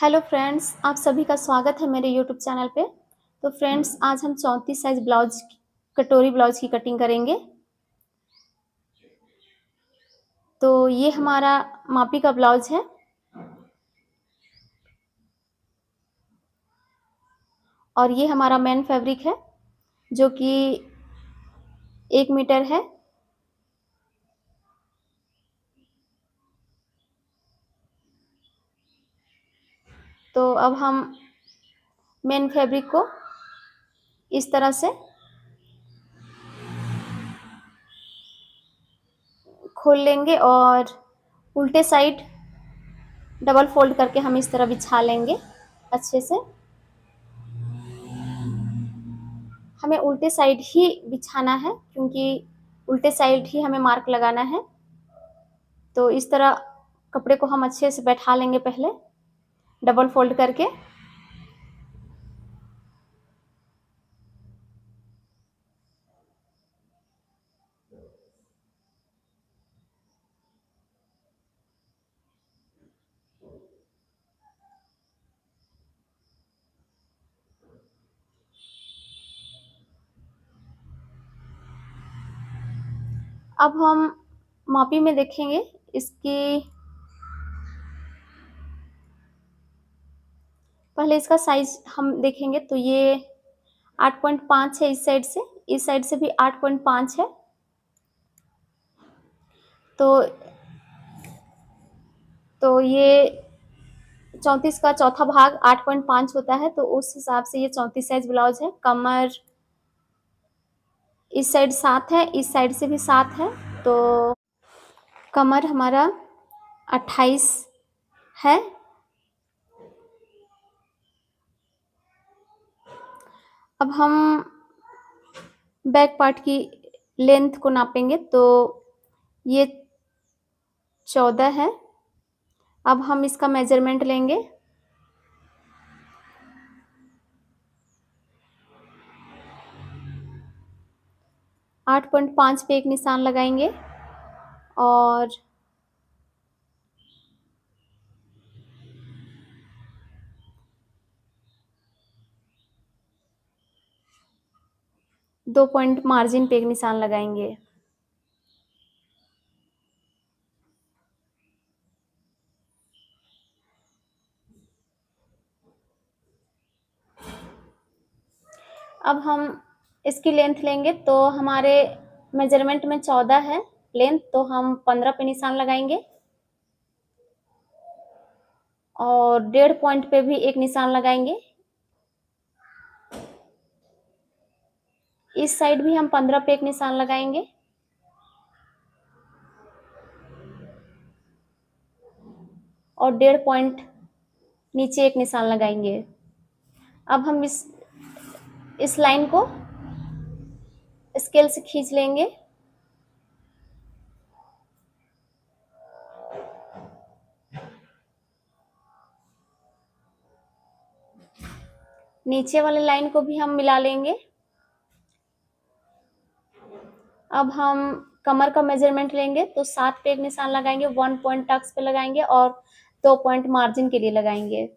Hello friends, आप सभी का स्वागत है मेरे यूट्यूब चैनल पे। तो फ्रेंड्स, आज हम 34 साइज ब्लाउज कटोरी ब्लाउज की कटिंग करेंगे। तो ये हमारा मापी का ब्लाउज है और ये हमारा मेन फैब्रिक है जो कि 1 मीटर है। तो अब हम मेन फैब्रिक को इस तरह से खोल लेंगे और उल्टे साइड डबल फोल्ड करके हम इस तरह बिछा लेंगे अच्छे से। हमें उल्टे साइड ही बिछाना है क्योंकि उल्टे साइड ही हमें मार्क लगाना है। तो इस तरह कपड़े को हम अच्छे से बैठा लेंगे पहले डबल फोल्ड करके। अब हम मापी में देखेंगे इसकी, पहले इसका साइज हम देखेंगे तो ये 8.5 है इस साइड से भी 8.5 है। तो ये 34 का चौथा भाग 8.5 होता है, तो उस हिसाब से ये 34 साइज ब्लाउज है। कमर इस साइड 7 है, इस साइड से भी 7 है, तो कमर हमारा 28 है। अब हम बैक पार्ट की लेंथ को नापेंगे तो ये 14 है। अब हम इसका मेजरमेंट लेंगे। आठ 8.5 पे एक निशान लगाएंगे और 2 पॉइंट मार्जिन पे एक निशान लगाएंगे। अब हम इसकी लेंथ लेंगे तो हमारे मेजरमेंट में 14 है लेंथ, तो हम 15 पे निशान लगाएंगे और 1.5 पॉइंट पे भी एक निशान लगाएंगे। इस साइड भी हम 15 पे एक निशान लगाएंगे और 1.5 पॉइंट नीचे एक निशान लगाएंगे। अब हम इस लाइन को स्केल से खींच लेंगे। नीचे वाले लाइन को भी हम मिला लेंगे। अब हम कमर का मेजरमेंट लेंगे तो 7 पे एक निशान लगाएंगे, 1 पॉइंट टक्स पे लगाएंगे और 2 पॉइंट मार्जिन के लिए लगाएंगे।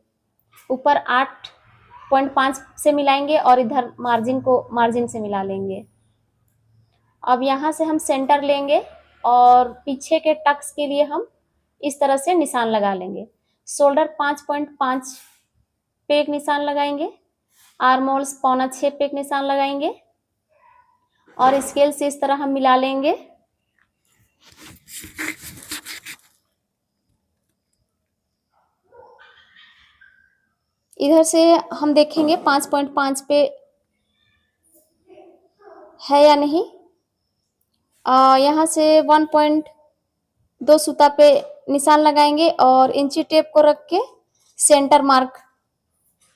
ऊपर 8.5 से मिलाएंगे और इधर मार्जिन को मार्जिन से मिला लेंगे। अब यहाँ से हम सेंटर लेंगे और पीछे के टक्स के लिए हम इस तरह से निशान लगा लेंगे। शोल्डर 5.5 पे एक निशान लगाएंगे, आर्म होल्स 5.25 पे एक निशान लगाएंगे और स्केल से इस तरह हम मिला लेंगे। इधर से हम देखेंगे 5.5 पे है या नहीं। यहाँ से 1.2 सूता पे निशान लगाएंगे और इंची टेप को रख के सेंटर मार्क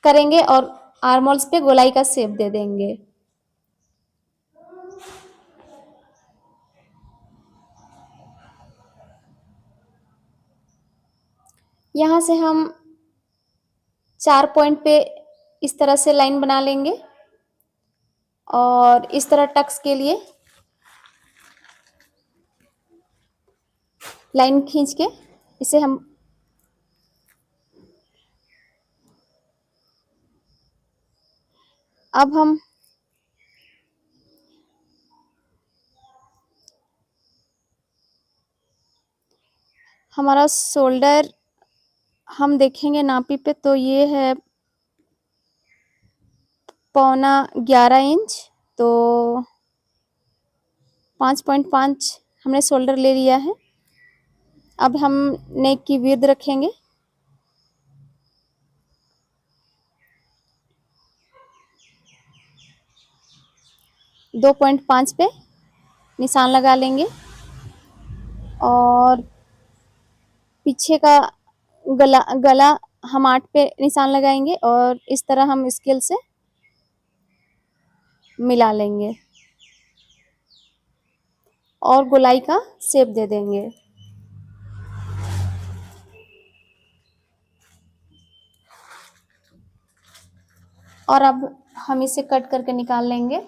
करेंगे और आर्म होल्स पे गोलाई का शेप दे देंगे। यहाँ से हम 4 पॉइंट पे इस तरह से लाइन बना लेंगे और इस तरह टक्स के लिए लाइन खींच के इसे हम अब हम हमारा शोल्डर हम देखेंगे नापी पे, तो ये है 11.25 इंच, तो 5.5 हमने शोल्डर ले लिया है। अब हम नेक की विड्थ रखेंगे, दो 2.5 पे निशान लगा लेंगे और पीछे का गला हम 8 पे निशान लगाएंगे और इस तरह हम स्केल से मिला लेंगे और गोलाई का शेप दे देंगे। और अब हम इसे कट करके निकाल लेंगे।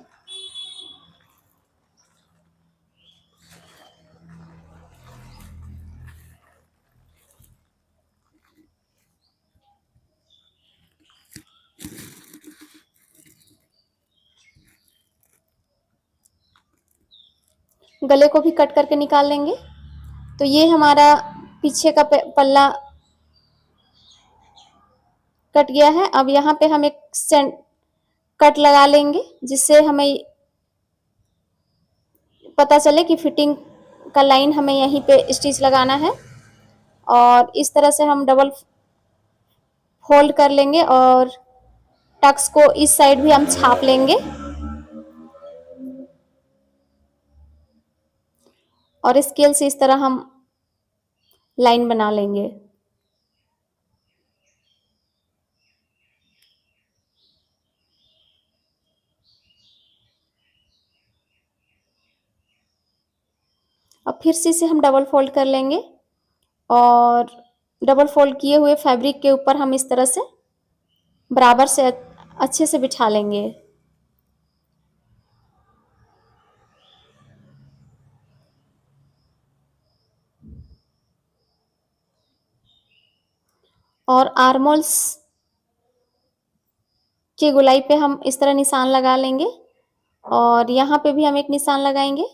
गले को भी कट करके निकाल लेंगे। तो ये हमारा पीछे का पल्ला कट गया है। अब यहाँ पे हम एक कट लगा लेंगे जिससे हमें पता चले कि फिटिंग का लाइन हमें यहीं पे स्टिच लगाना है। और इस तरह से हम डबल फोल्ड कर लेंगे और टक्स को इस साइड भी हम छाप लेंगे और स्केल से इस तरह हम लाइन बना लेंगे। अब फिर से इसे हम डबल फोल्ड कर लेंगे और डबल फोल्ड किए हुए फैब्रिक के ऊपर हम इस तरह से बराबर से अच्छे से बिठा लेंगे। और आर्मोल्स की गोलाई पे हम इस तरह निशान लगा लेंगे और यहाँ पे भी हम एक निशान लगाएंगे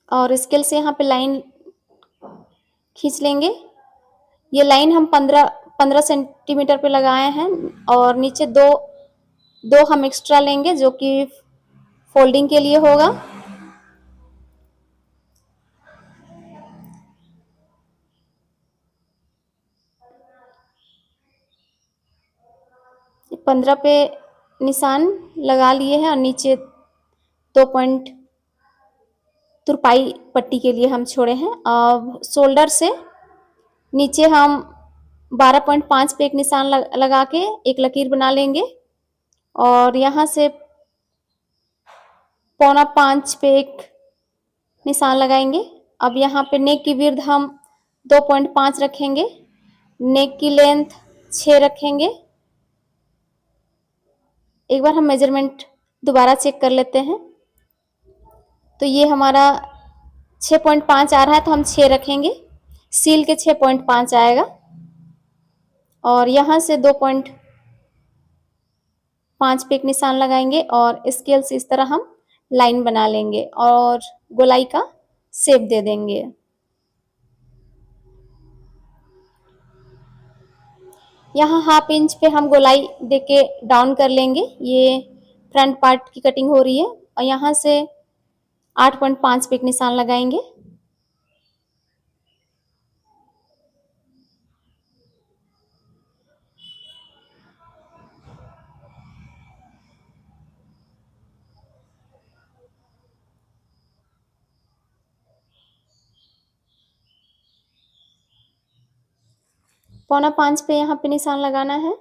और स्केल से यहाँ पे लाइन खींच लेंगे। ये लाइन हम 15 सेंटीमीटर पे लगाए हैं और नीचे दो हम एक्स्ट्रा लेंगे जो कि फोल्डिंग के लिए होगा। ये 15 पे निशान लगा लिए हैं और नीचे 2 पॉइंट तुरपाई पट्टी के लिए हम छोड़े हैं। अब शोल्डर से नीचे हम 12.5 पे एक निशान लगा के एक लकीर बना लेंगे और यहाँ से 4.25 पे एक निशान लगाएंगे। अब यहाँ पे नेक की विड्थ हम 2.5 रखेंगे, नेक की लेंथ 6 रखेंगे। एक बार हम मेजरमेंट दोबारा चेक कर लेते हैं। तो ये हमारा 6.5 आ रहा है तो हम 6 रखेंगे, सील के 6.5 आएगा और यहाँ से 2.5 पे एक निशान लगाएंगे और स्केल से इस तरह हम लाइन बना लेंगे और गोलाई का शेप दे देंगे। यहाँ 1/2 इंच पे हम गोलाई देके डाउन कर लेंगे। ये फ्रंट पार्ट की कटिंग हो रही है और यहाँ से 8.5 पे एक निशान लगाएंगे। पौना 5 पे यहाँ पे निशान लगाना है,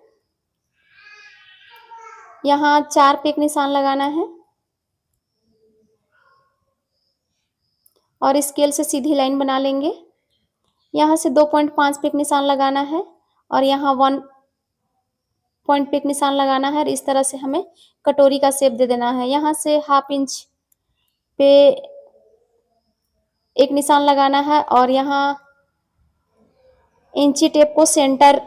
यहाँ 4 पे एक निशान लगाना है और स्केल से सीधी लाइन बना लेंगे। यहाँ से 2.5 पे एक निशान लगाना है और यहाँ 1 पॉइंट पे एक निशान लगाना है और इस तरह से हमें कटोरी का शेप दे देना है। यहाँ से 1/2 इंच पे एक निशान लगाना है और यहाँ इंची टेप को सेंटर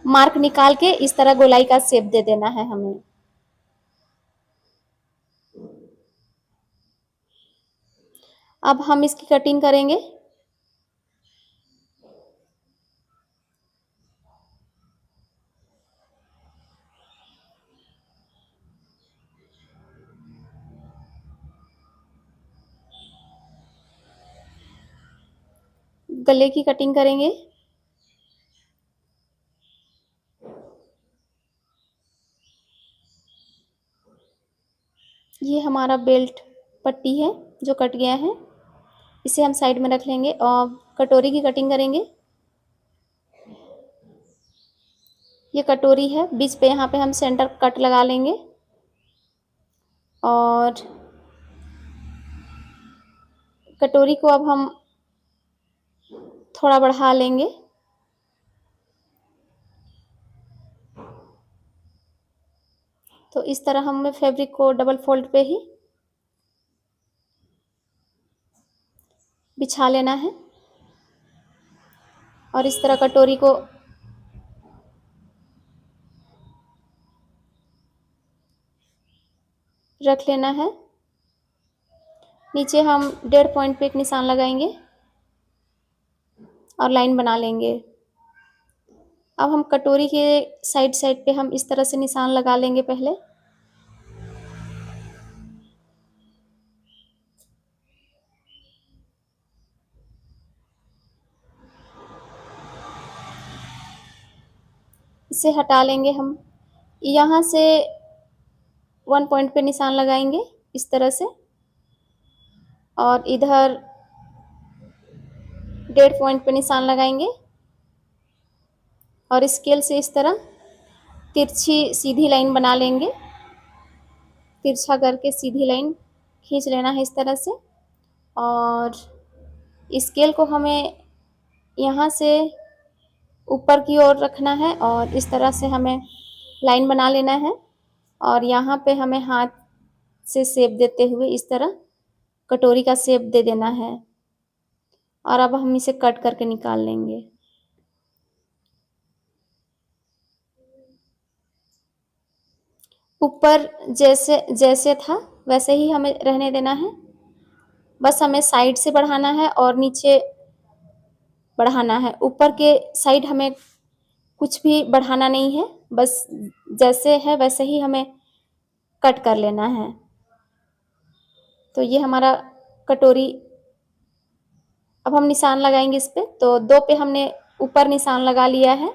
मार्क निकाल के इस तरह गोलाई का शेप दे देना है हमें। अब हम इसकी कटिंग करेंगे। गले की कटिंग करेंगे। ये हमारा बेल्ट पट्टी है जो कट गया है, इसे हम साइड में रख लेंगे और कटोरी की कटिंग करेंगे। ये कटोरी है, बीच पे यहाँ पे हम सेंटर कट लगा लेंगे और कटोरी को अब हम थोड़ा बढ़ा लेंगे। तो इस तरह हमें फैब्रिक को डबल फोल्ड पे ही बिछा लेना है और इस तरह कटोरी को रख लेना है। नीचे हम 1.5 पॉइंट पे एक निशान लगाएंगे और लाइन बना लेंगे। अब हम कटोरी के साइड साइड पे हम इस तरह से निशान लगा लेंगे पहले। इसे हटा लेंगे हम। यहाँ से 1 पॉइंट पे निशान लगाएंगे इस तरह से और इधर 1.5 पॉइंट पे निशान लगाएंगे और स्केल से इस तरह तिरछी सीधी लाइन बना लेंगे। तिरछा करके सीधी लाइन खींच लेना है इस तरह से और स्केल को हमें यहाँ से ऊपर की ओर रखना है और इस तरह से हमें लाइन बना लेना है और यहाँ पे हमें हाथ से शेप देते हुए इस तरह कटोरी का शेप दे देना है और अब हम इसे कट करके निकाल लेंगे। ऊपर जैसे जैसे था वैसे ही हमें रहने देना है, बस हमें साइड से बढ़ाना है और नीचे बढ़ाना है। ऊपर के साइड हमें कुछ भी बढ़ाना नहीं है, बस जैसे है वैसे ही हमें कट कर लेना है। तो ये हमारा कटोरी, अब हम निशान लगाएंगे इस पे। तो 2 पे हमने ऊपर निशान लगा लिया है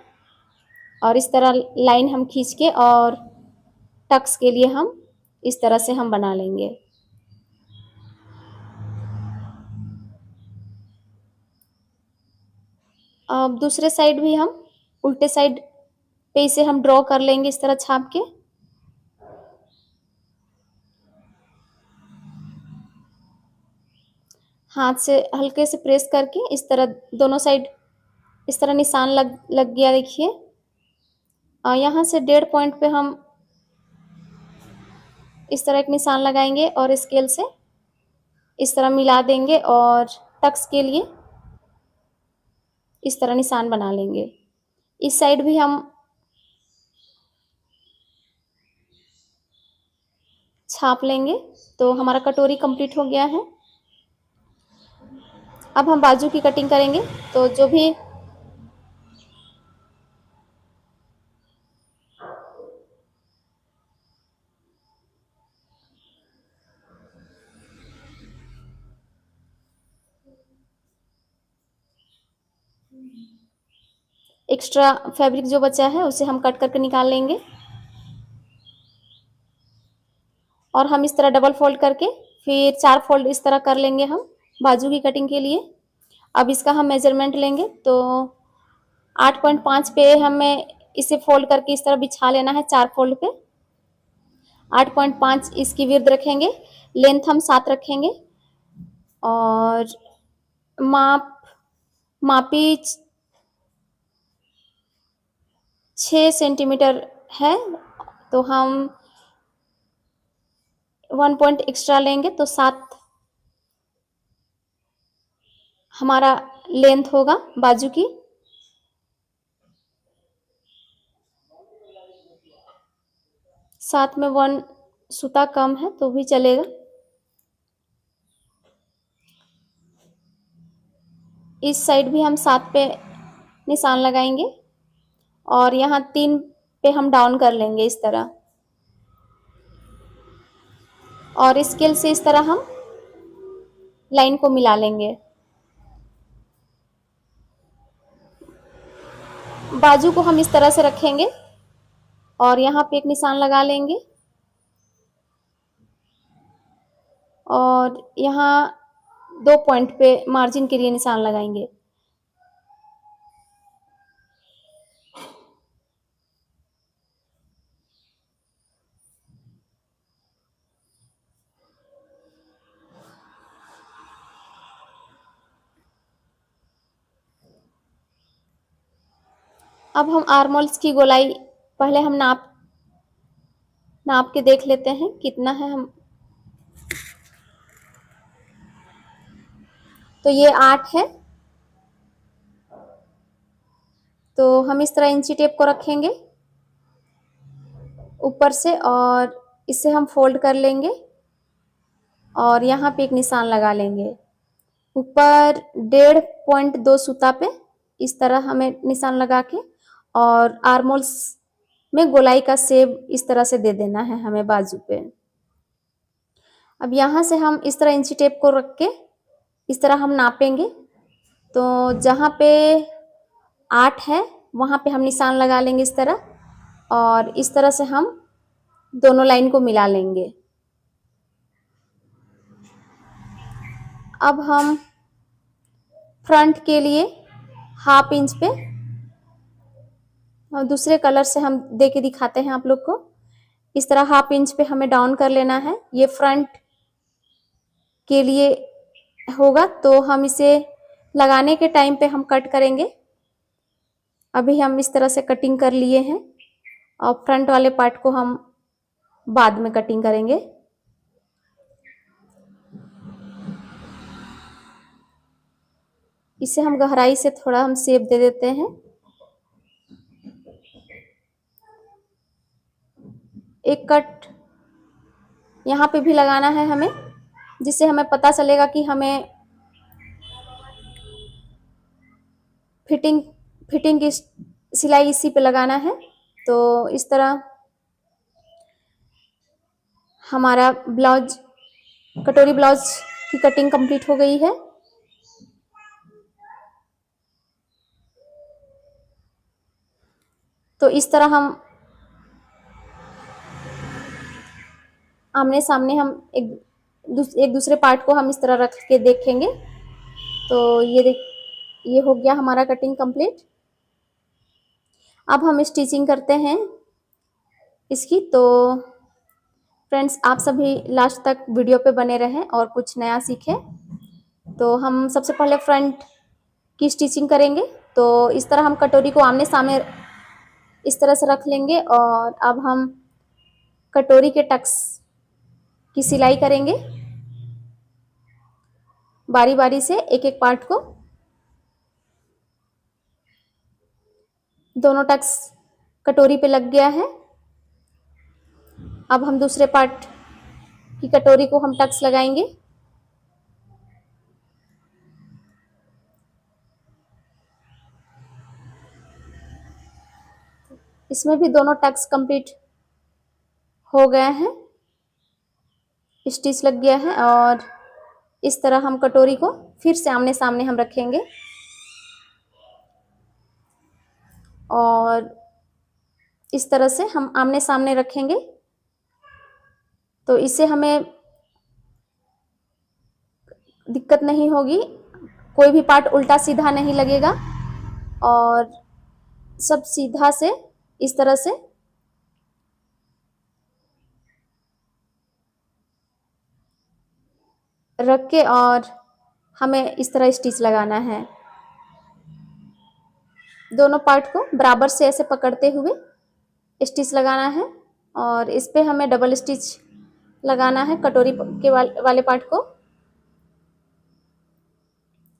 और इस तरह लाइन हम खींच के और टक्स के लिए हम इस तरह से हम बना लेंगे। अब दूसरे साइड भी हम उल्टे साइड पे इसे हम ड्रॉ कर लेंगे इस तरह छाप के। हाथ से हल्के से प्रेस करके इस तरह दोनों साइड इस तरह निशान लग गया देखिए। और यहाँ से 1.5 पॉइंट पे हम इस तरह एक निशान लगाएंगे और स्केल से इस तरह मिला देंगे और टक्स के लिए इस तरह निशान बना लेंगे। इस साइड भी हम छाप लेंगे। तो हमारा कटोरी कंप्लीट हो गया है। अब हम बाजू की कटिंग करेंगे। तो जो भी एक्स्ट्रा फैब्रिक जो बचा है उसे हम कट करके निकाल लेंगे और हम इस तरह डबल फोल्ड करके फिर 4 फोल्ड इस तरह कर लेंगे हम बाजू की कटिंग के लिए। अब इसका हम मेजरमेंट लेंगे। तो 8.5 पे हमें इसे फोल्ड करके इस तरह बिछा लेना है 4 फोल्ड पे। 8.5 इसकी विड्थ रखेंगे, लेंथ हम 7 रखेंगे और मापी 6 सेंटीमीटर है। तो हम 1 पॉइंट एक्स्ट्रा लेंगे तो 7 हमारा लेंथ होगा बाजू की। साथ में 1 सूता कम है तो भी चलेगा। इस साइड भी हम 7 पे निशान लगाएंगे और यहाँ 3 पे हम डाउन कर लेंगे इस तरह, और स्केल से इस तरह हम लाइन को मिला लेंगे। बाजू को हम इस तरह से रखेंगे और यहाँ पे एक निशान लगा लेंगे और यहाँ 2 पॉइंट पे मार्जिन के लिए निशान लगाएंगे। अब हम आर्महोल्स की गोलाई पहले हम नाप के देख लेते हैं कितना है। हम तो ये 8 है, तो हम इस तरह इंची टेप को रखेंगे ऊपर से और इसे हम फोल्ड कर लेंगे और यहाँ पे एक निशान लगा लेंगे ऊपर 1.5 सूता पे इस तरह हमें निशान लगा के, और आर्महोल्स में गोलाई का शेप इस तरह से दे देना है हमें बाजू पे। अब यहाँ से हम इस तरह इंची टेप को रख के इस तरह हम नापेंगे, तो जहाँ पे 8 है वहाँ पे हम निशान लगा लेंगे इस तरह, और इस तरह से हम दोनों लाइन को मिला लेंगे। अब हम फ्रंट के लिए 1/2 इंच पे और दूसरे कलर से हम दे के दिखाते हैं आप लोग को। इस तरह 1/2 इंच पे हमें डाउन कर लेना है, ये फ्रंट के लिए होगा, तो हम इसे लगाने के टाइम पे हम कट करेंगे। अभी हम इस तरह से कटिंग कर लिए हैं और फ्रंट वाले पार्ट को हम बाद में कटिंग करेंगे। इसे हम गहराई से थोड़ा हम शेप दे देते हैं। एक कट यहाँ पे भी लगाना है हमें, जिससे हमें पता चलेगा कि हमें फिटिंग की सिलाई इसी पे लगाना है। तो इस तरह हमारा ब्लाउज, कटोरी ब्लाउज की कटिंग कंप्लीट हो गई है। तो इस तरह हम आमने सामने हम एक दूसरे पार्ट को हम इस तरह रख के देखेंगे। तो ये हो गया हमारा कटिंग कंप्लीट। अब हम स्टिचिंग करते हैं इसकी। तो फ्रेंड्स, आप सभी लास्ट तक वीडियो पे बने रहें और कुछ नया सीखें। तो हम सबसे पहले फ्रंट की स्टिचिंग करेंगे। तो इस तरह हम कटोरी को आमने सामने इस तरह से रख लेंगे और अब हम कटोरी के टक्स की सिलाई करेंगे बारी बारी से, एक एक पार्ट को। दोनों टक्स कटोरी पे लग गया है। अब हम दूसरे पार्ट की कटोरी को हम टक्स लगाएंगे। इसमें भी दोनों टक्स कंप्लीट हो गए हैं, स्टिच लग गया है, और इस तरह हम कटोरी को फिर से आमने सामने हम रखेंगे और इस तरह से हम आमने सामने रखेंगे। तो इससे हमें दिक्कत नहीं होगी, कोई भी पार्ट उल्टा सीधा नहीं लगेगा और सब सीधा से इस तरह से रख के और हमें इस तरह स्टिच लगाना है। दोनों पार्ट को बराबर से ऐसे पकड़ते हुए स्टिच लगाना है और इस पे हमें डबल स्टिच लगाना है कटोरी के वाले पार्ट को,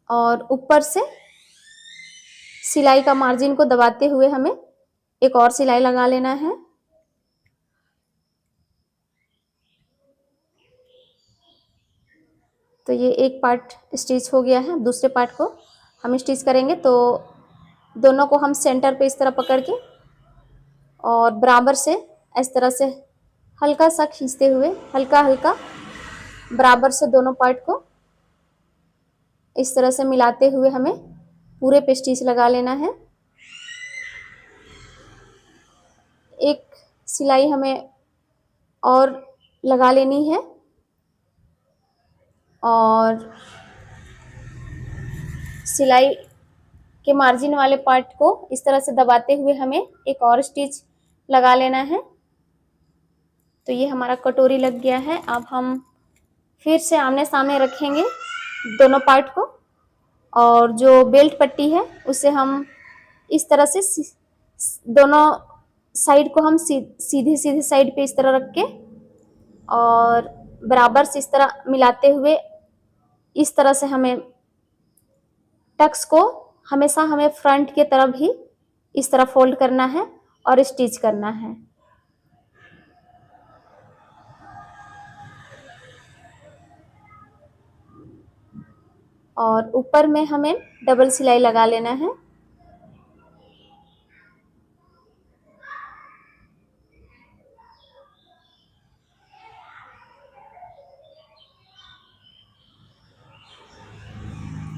और ऊपर से सिलाई का मार्जिन को दबाते हुए हमें एक और सिलाई लगा लेना है। तो ये एक पार्ट स्टिच हो गया है। दूसरे पार्ट को हम स्टिच करेंगे, तो दोनों को हम सेंटर पे इस तरह पकड़ के और बराबर से इस तरह से हल्का सा खींचते हुए, हल्का हल्का बराबर से दोनों पार्ट को इस तरह से मिलाते हुए हमें पूरे पे स्टिच लगा लेना है। एक सिलाई हमें और लगा लेनी है और सिलाई के मार्जिन वाले पार्ट को इस तरह से दबाते हुए हमें एक और स्टिच लगा लेना है। तो ये हमारा कटोरी लग गया है। अब हम फिर से आमने सामने रखेंगे दोनों पार्ट को, और जो बेल्ट पट्टी है उसे हम इस तरह से दोनों साइड को हम सीधी सीधी साइड पे इस तरह रख के और बराबर से इस तरह मिलाते हुए इस तरह से हमें टक्स को हमेशा हमें फ्रंट के तरफ ही इस तरह फोल्ड करना है और स्टिच करना है। और ऊपर में हमें डबल सिलाई लगा लेना है।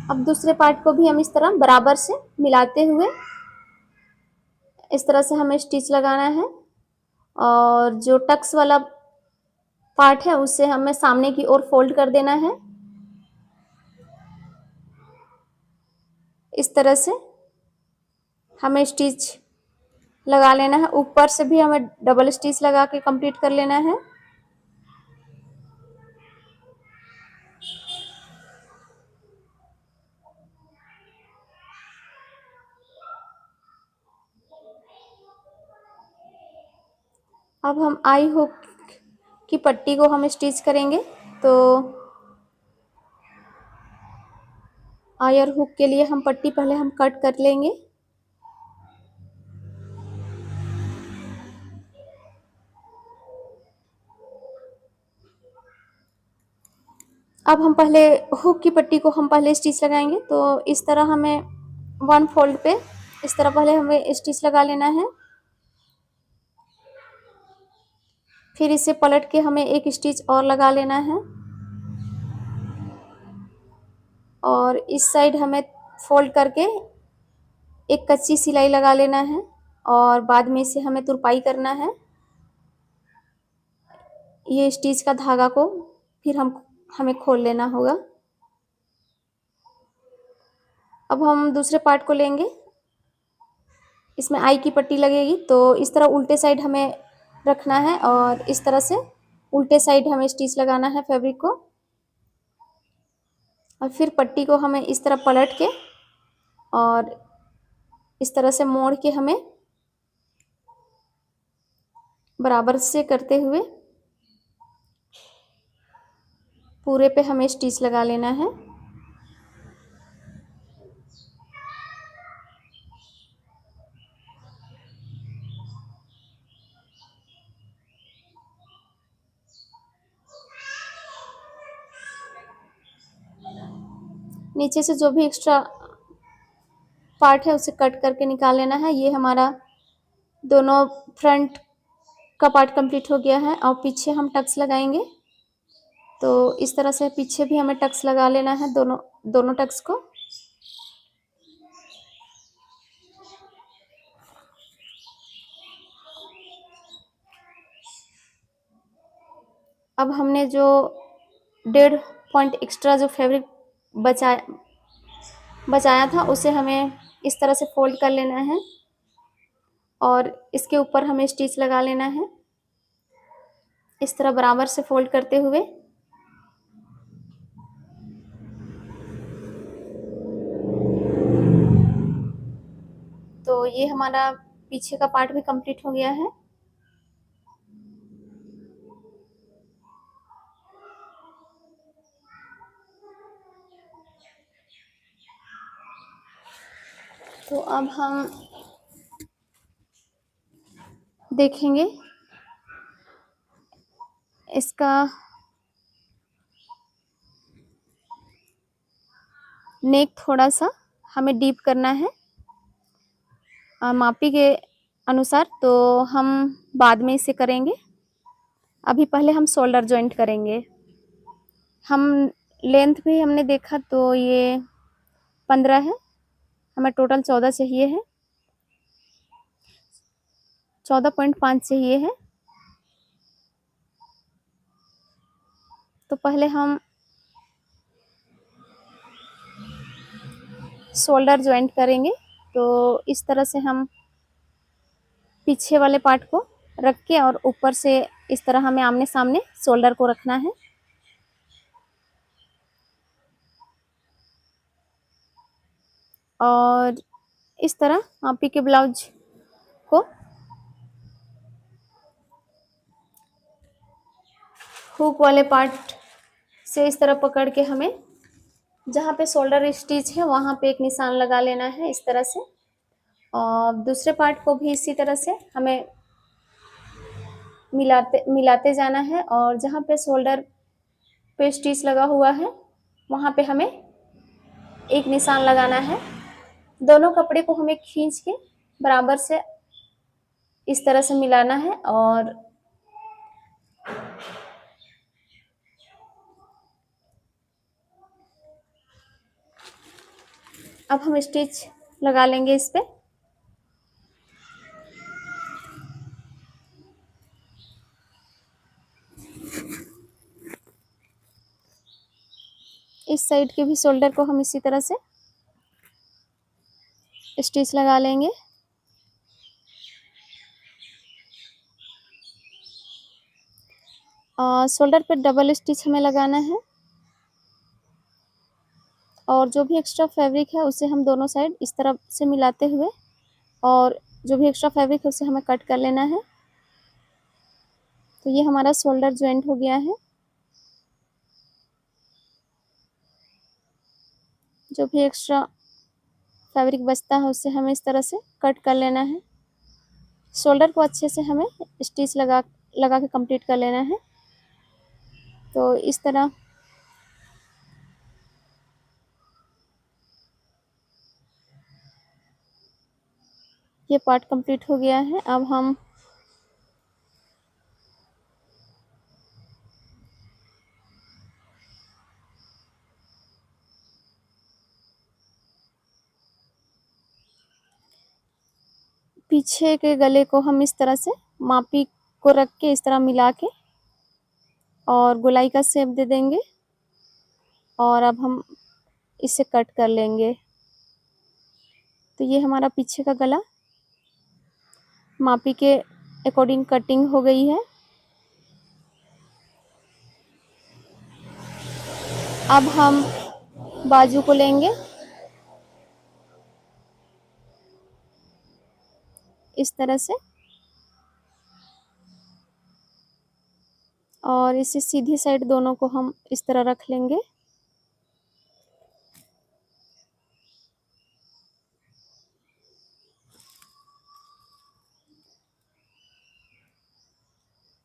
अब दूसरे पार्ट को भी हम इस तरह बराबर से मिलाते हुए इस तरह से हमें स्टिच लगाना है, और जो टक्स वाला पार्ट है उसे हमें सामने की ओर फोल्ड कर देना है। इस तरह से हमें स्टिच लगा लेना है। ऊपर से भी हमें डबल स्टिच लगा के कंप्लीट कर लेना है। अब हम आई हुक की पट्टी को हम स्टिच करेंगे। तो आयर हुक के लिए हम पट्टी पहले हम कट कर लेंगे। अब हम पहले हुक की पट्टी को हम पहले स्टिच लगाएंगे। तो इस तरह हमें वन फोल्ड पे इस तरह पहले हमें स्टिच लगा लेना है। फिर इसे पलट के हमें एक स्टिच और लगा लेना है, और इस साइड हमें फोल्ड करके एक कच्ची सिलाई लगा लेना है, और बाद में इसे हमें तुरपाई करना है। ये स्टिच का धागा को फिर हमें खोल लेना होगा। अब हम दूसरे पार्ट को लेंगे। इसमें आई की पट्टी लगेगी, तो इस तरह उल्टे साइड हमें रखना है और इस तरह से उल्टे साइड हमें स्टिच लगाना है फैब्रिक को, और फिर पट्टी को हमें इस तरह पलट के और इस तरह से मोड़ के हमें बराबर से करते हुए पूरे पे हमें स्टिच लगा लेना है। नीचे से जो भी एक्स्ट्रा पार्ट है उसे कट करके निकाल लेना है। ये हमारा दोनों फ्रंट का पार्ट कंप्लीट हो गया है, और पीछे हम टक्स लगाएंगे। तो इस तरह से पीछे भी हमें टक्स लगा लेना है, दोनों टक्स को। अब हमने जो 1.5 पॉइंट एक्स्ट्रा जो फैब्रिक बचाया था उसे हमें इस तरह से फोल्ड कर लेना है, और इसके ऊपर हमें स्टिच लगा लेना है इस तरह बराबर से फोल्ड करते हुए। तो ये हमारा पीछे का पार्ट भी कंप्लीट हो गया है। तो अब हम देखेंगे इसका नेक थोड़ा सा हमें डीप करना है मापी के अनुसार, तो हम बाद में इसे करेंगे। अभी पहले हम शोल्डर जॉइंट करेंगे। हम लेंथ भी हमने देखा तो ये 15 है, हमें टोटल 14 चाहिए है, 14.5 चाहिए है। तो पहले हम शोल्डर जॉइंट करेंगे। तो इस तरह से हम पीछे वाले पार्ट को रख के और ऊपर से इस तरह हमें आमने सामने शोल्डर को रखना है। और इस तरह आपी के ब्लाउज को हुक वाले पार्ट से इस तरह पकड़ के हमें जहाँ पे शोल्डर स्टिच है वहाँ पे एक निशान लगा लेना है इस तरह से। और दूसरे पार्ट को भी इसी तरह से हमें मिलाते जाना है, और जहाँ पे शोल्डर पे स्टिच लगा हुआ है वहाँ पे हमें एक निशान लगाना है। दोनों कपड़े को हमें खींच के बराबर से इस तरह से मिलाना है। और अब हम स्टिच लगा लेंगे इस पे। इस साइड के भी शोल्डर को हम इसी तरह से स्टिच लगा लेंगे। शोल्डर पे डबल स्टिच हमें लगाना है, और जो भी एक्स्ट्रा फैब्रिक है उसे हम दोनों साइड इस तरह से मिलाते हुए, और जो भी एक्स्ट्रा फैब्रिक है उसे हमें कट कर लेना है। तो ये हमारा शोल्डर ज्वाइंट हो गया है। जो भी एक्स्ट्रा फैब्रिक बचता है उसे हमें इस तरह से कट कर लेना है। शोल्डर को अच्छे से हमें स्टिच लगा के कंप्लीट कर लेना है। तो इस तरह ये पार्ट कंप्लीट हो गया है। अब हम पीछे के गले को हम इस तरह से मापी को रख के इस तरह मिला के और गोलाई का शेप दे देंगे, और अब हम इसे कट कर लेंगे। तो ये हमारा पीछे का गला मापी के अकॉर्डिंग कटिंग हो गई है। अब हम बाजू को लेंगे इस तरह से, और इसे सीधी साइड दोनों को हम इस तरह रख लेंगे।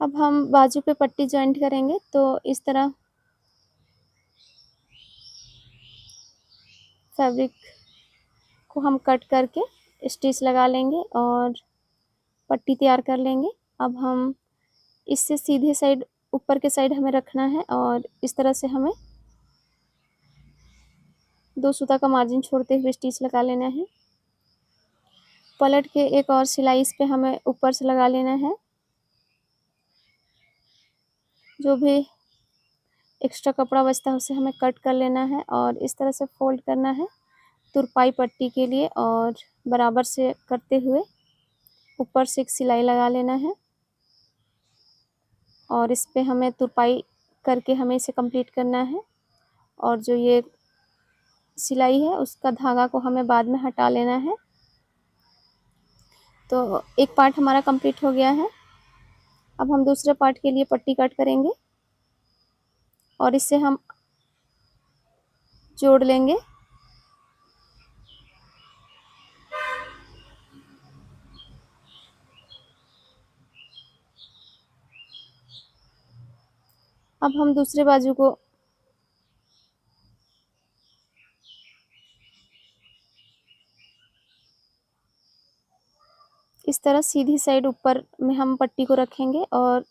अब हम बाजू पे पट्टी जॉइंट करेंगे। तो इस तरह फैब्रिक को हम कट करके स्टिच लगा लेंगे और पट्टी तैयार कर लेंगे। अब हम इससे सीधे साइड ऊपर के साइड हमें रखना है, और इस तरह से हमें 2 सूता का मार्जिन छोड़ते हुए स्टिच लगा लेना है। पलट के एक और सिलाई इस पे हमें ऊपर से लगा लेना है। जो भी एक्स्ट्रा कपड़ा बचता है उसे हमें कट कर लेना है, और इस तरह से फोल्ड करना है तुरपाई पट्टी के लिए, और बराबर से करते हुए ऊपर से एक सिलाई लगा लेना है। और इस पे हमें तुरपाई करके हमें इसे कंप्लीट करना है, और जो ये सिलाई है उसका धागा को हमें बाद में हटा लेना है। तो एक पार्ट हमारा कंप्लीट हो गया है। अब हम दूसरे पार्ट के लिए पट्टी कट करेंगे और इसे हम जोड़ लेंगे। अब हम दूसरे बाजू को इस तरह सीधी साइड ऊपर में हम पट्टी को रखेंगे और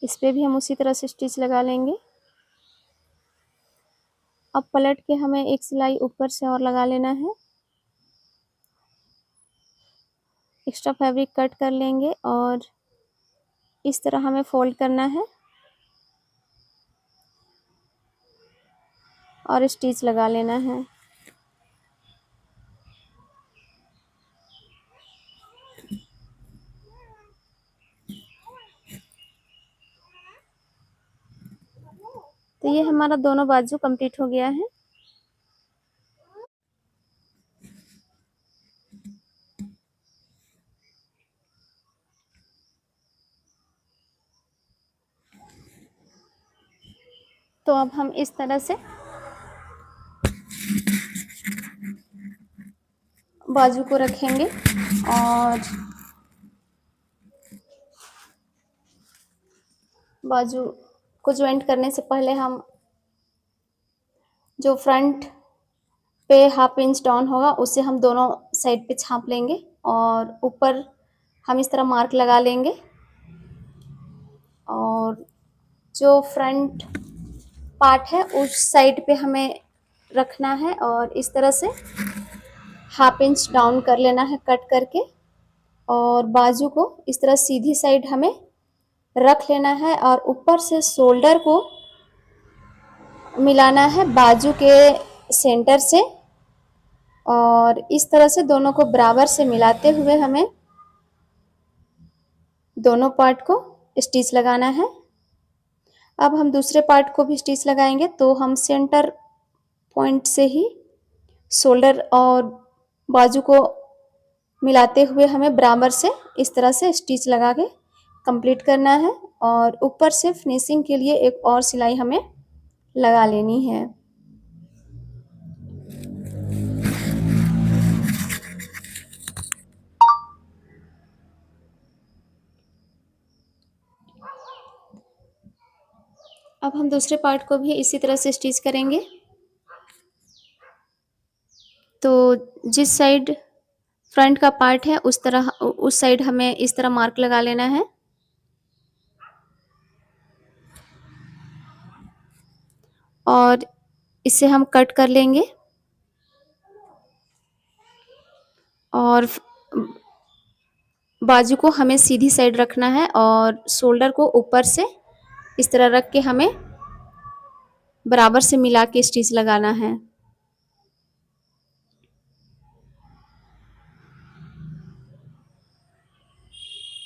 इस पे भी हम उसी तरह से स्टिच लगा लेंगे। अब पलट के हमें एक सिलाई ऊपर से और लगा लेना है। एक्स्ट्रा फैब्रिक कट कर लेंगे और इस तरह हमें फोल्ड करना है और स्टिच लगा लेना है। तो ये हमारा दोनों बाजू कंप्लीट हो गया है। तो अब हम इस तरह से बाजू को रखेंगे और बाजू को ज्वाइंट करने से पहले हम जो फ्रंट पे हाफ इंच डाउन होगा उसे हम दोनों साइड पे छाप लेंगे और ऊपर हम इस तरह मार्क लगा लेंगे और जो फ्रंट पार्ट है उस साइड पे हमें रखना है और इस तरह से हाफ इंच डाउन कर लेना है कट करके और बाजू को इस तरह सीधी साइड हमें रख लेना है और ऊपर से शोल्डर को मिलाना है बाजू के सेंटर से और इस तरह से दोनों को बराबर से मिलाते हुए हमें दोनों पार्ट को स्टिच लगाना है। अब हम दूसरे पार्ट को भी स्टिच लगाएंगे तो हम सेंटर पॉइंट से ही शोल्डर और बाजू को मिलाते हुए हमें बराबर से इस तरह से स्टिच लगा के कंप्लीट करना है और ऊपर से फिनिशिंग के लिए एक और सिलाई हमें लगा लेनी है। अब हम दूसरे पार्ट को भी इसी तरह से स्टिच करेंगे। तो जिस साइड फ्रंट का पार्ट है उस साइड हमें इस तरह मार्क लगा लेना है और इसे हम कट कर लेंगे और बाजू को हमें सीधी साइड रखना है और शोल्डर को ऊपर से इस तरह रख के हमें बराबर से मिला के स्टिच लगाना है।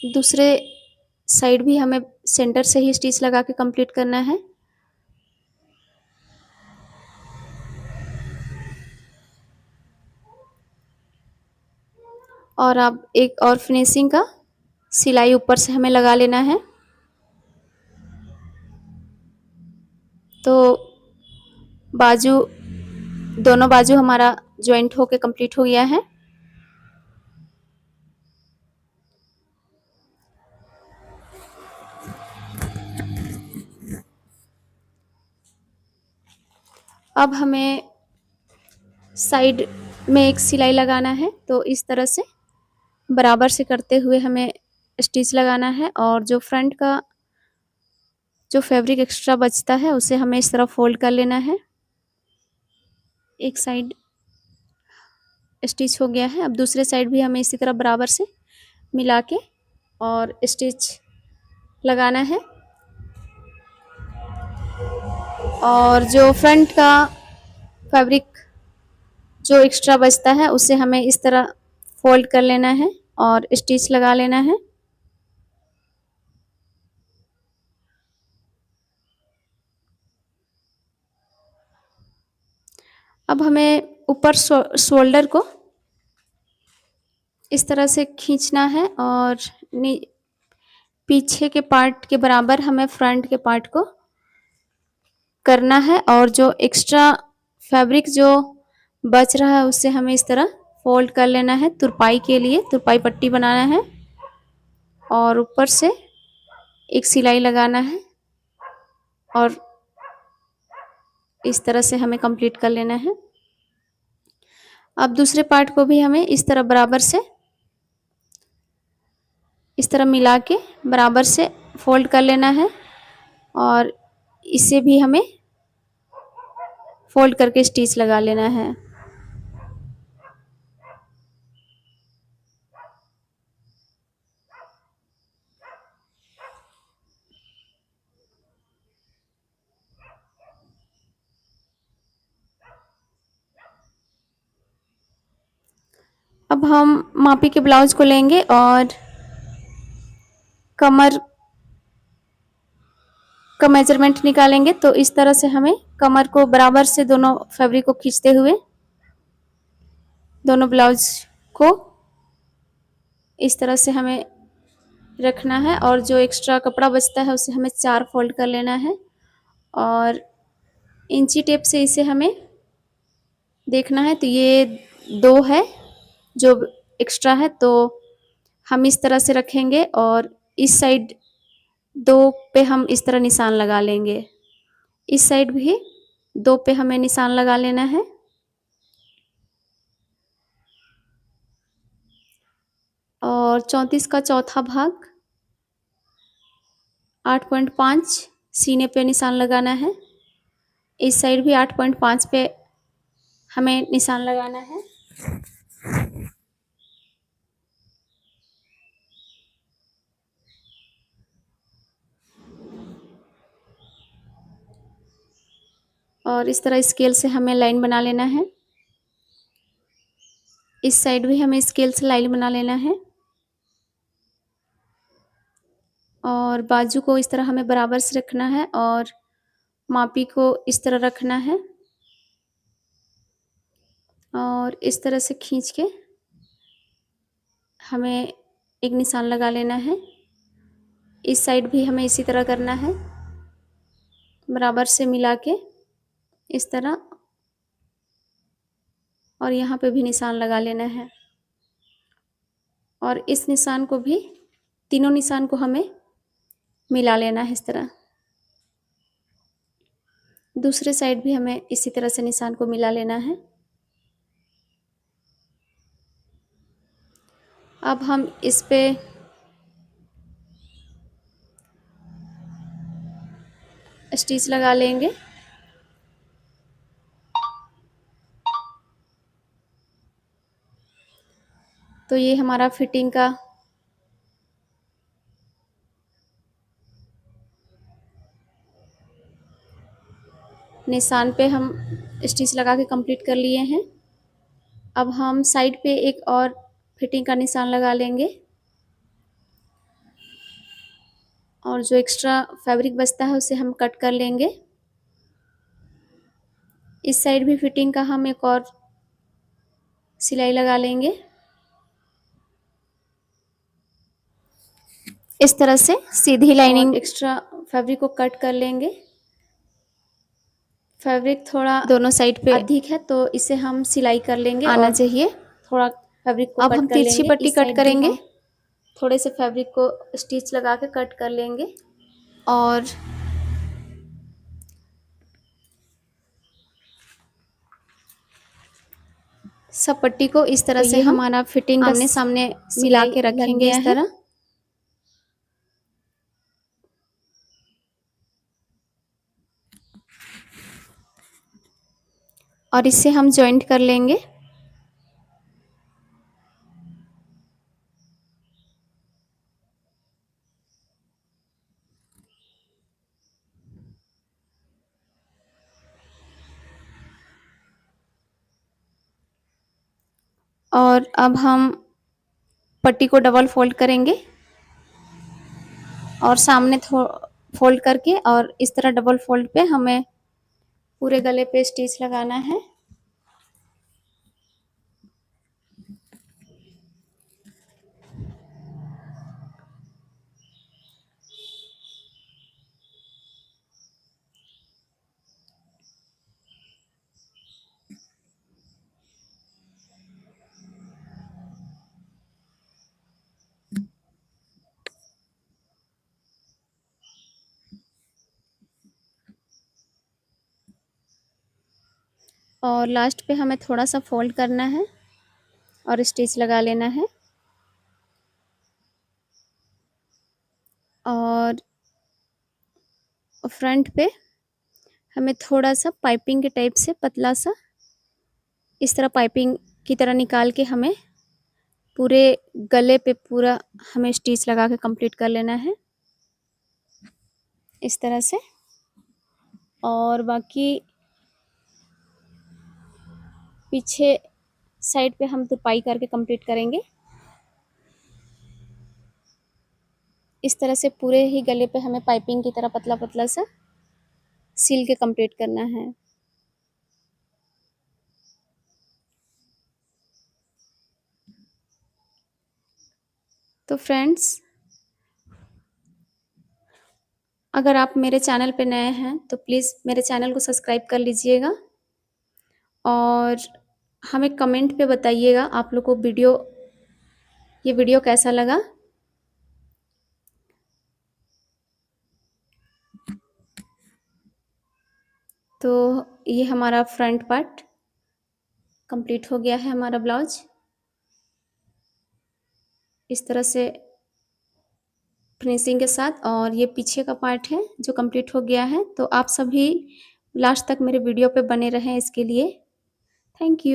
दूसरे साइड भी हमें सेंटर से ही स्टिच लगा के कंप्लीट करना है। और अब एक और फिनिशिंग का सिलाई ऊपर से हमें लगा लेना है। तो बाजू दोनों बाजू हमारा ज्वाइंट होके कंप्लीट हो गया है। अब हमें साइड में एक सिलाई लगाना है तो इस तरह से बराबर से करते हुए हमें स्टिच लगाना है और जो फ्रंट का जो फैब्रिक एक्स्ट्रा बचता है उसे हमें इस तरह फोल्ड कर लेना है। एक साइड स्टिच हो गया है। अब दूसरे साइड भी हमें इसी तरह बराबर से मिला के और स्टिच लगाना है और जो फ्रंट का फैब्रिक जो एक्स्ट्रा बचता है उसे हमें इस तरह फोल्ड कर लेना है और स्टिच लगा लेना है। अब हमें ऊपर शोल्डर को इस तरह से खींचना है और पीछे के पार्ट के बराबर हमें फ्रंट के पार्ट को करना है और जो एक्स्ट्रा फैब्रिक जो बच रहा है उससे हमें इस तरह फोल्ड कर लेना है। तुरपाई के लिए तुरपाई पट्टी बनाना है और ऊपर से एक सिलाई लगाना है और इस तरह से हमें कंप्लीट कर लेना है। अब दूसरे पार्ट को भी हमें इस तरह बराबर से इस तरह मिला के बराबर से फोल्ड कर लेना है और इसे भी हमें फोल्ड करके स्टिच लगा लेना है। अब हम मापी के ब्लाउज को लेंगे और कमर का मेजरमेंट निकालेंगे। तो इस तरह से हमें कमर को बराबर से दोनों फैब्रिक को खींचते हुए दोनों ब्लाउज को इस तरह से हमें रखना है और जो एक्स्ट्रा कपड़ा बचता है उसे हमें 4 फोल्ड कर लेना है और इंची टेप से इसे हमें देखना है। तो ये 2 है जो एक्स्ट्रा है, तो हम इस तरह से रखेंगे और इस साइड 2 पे हम इस तरह निशान लगा लेंगे। इस साइड भी 2 पे हमें निशान लगा लेना है और 34 का चौथा भाग 8.5 सीने पे निशान लगाना है। इस साइड भी 8.5 पे हमें निशान लगाना है। और इस तरह स्केल से हमें लाइन बना लेना है। इस साइड भी हमें स्केल से लाइन बना लेना है और बाजू को इस तरह हमें बराबर से रखना है और मापी को इस तरह रखना है और इस तरह से खींच के हमें एक निशान लगा लेना है। इस साइड भी हमें इसी तरह करना है, बराबर से मिला के इस तरह और यहाँ पे भी निशान लगा लेना है और इस निशान को भी, तीनों निशान को हमें मिला लेना है इस तरह। दूसरे साइड भी हमें इसी तरह से निशान को मिला लेना है। अब हम इस पे स्टिच लगा लेंगे। तो ये हमारा फिटिंग का निशान पे हम स्टिच लगा के कंप्लीट कर लिए हैं। अब हम साइड पे एक और फिटिंग का निशान लगा लेंगे और जो एक्स्ट्रा फैब्रिक बचता है उसे हम कट कर लेंगे। इस साइड भी फिटिंग का हम एक और सिलाई लगा लेंगे। इस तरह से सीधी लाइनिंग, एक्स्ट्रा फैब्रिक को कट कर लेंगे। फैब्रिक थोड़ा दोनों साइड पे अधिक है तो इसे हम सिलाई कर लेंगे, आना चाहिए थोड़ा फैब्रिक को। अब हम तिरछी पट्टी कट करेंगे, थोड़े से फैब्रिक को स्टिच लगा के कट कर लेंगे और सब पट्टी को इस तरह से हमारा फिटिंग आमने सामने मिला के रखेंगे इस तरह। और इससे हम जॉइंट कर लेंगे। और अब हम पट्टी को डबल फोल्ड करेंगे और सामने फोल्ड करके और इस तरह डबल फोल्ड पे हमें पूरे गले पे स्टिच लगाना है। और लास्ट पे हमें थोड़ा सा फोल्ड करना है और स्टिच लगा लेना है। और फ्रंट पे हमें थोड़ा-सा पाइपिंग के टाइप से पतला-सा इस तरह पाइपिंग की तरह निकाल के हमें पूरे गले पे पूरा हमें स्टिच लगा के कंप्लीट कर लेना है इस तरह से। और बाकी पीछे साइड पे हम तुरपाई करके कंप्लीट करेंगे। इस तरह से पूरे ही गले पे हमें पाइपिंग की तरह पतला-पतला सा सिल के कंप्लीट करना है। तो फ्रेंड्स, अगर आप मेरे चैनल पे नए हैं तो प्लीज़ मेरे चैनल को सब्सक्राइब कर लीजिएगा और हमें कमेंट पे बताइएगा आप लोग को ये वीडियो कैसा लगा। तो ये हमारा फ्रंट पार्ट कंप्लीट हो गया है, हमारा ब्लाउज इस तरह से फिनिशिंग के साथ। और ये पीछे का पार्ट है जो कंप्लीट हो गया है। तो आप सभी लास्ट तक मेरे वीडियो पे बने रहें इसके लिए। Thank you.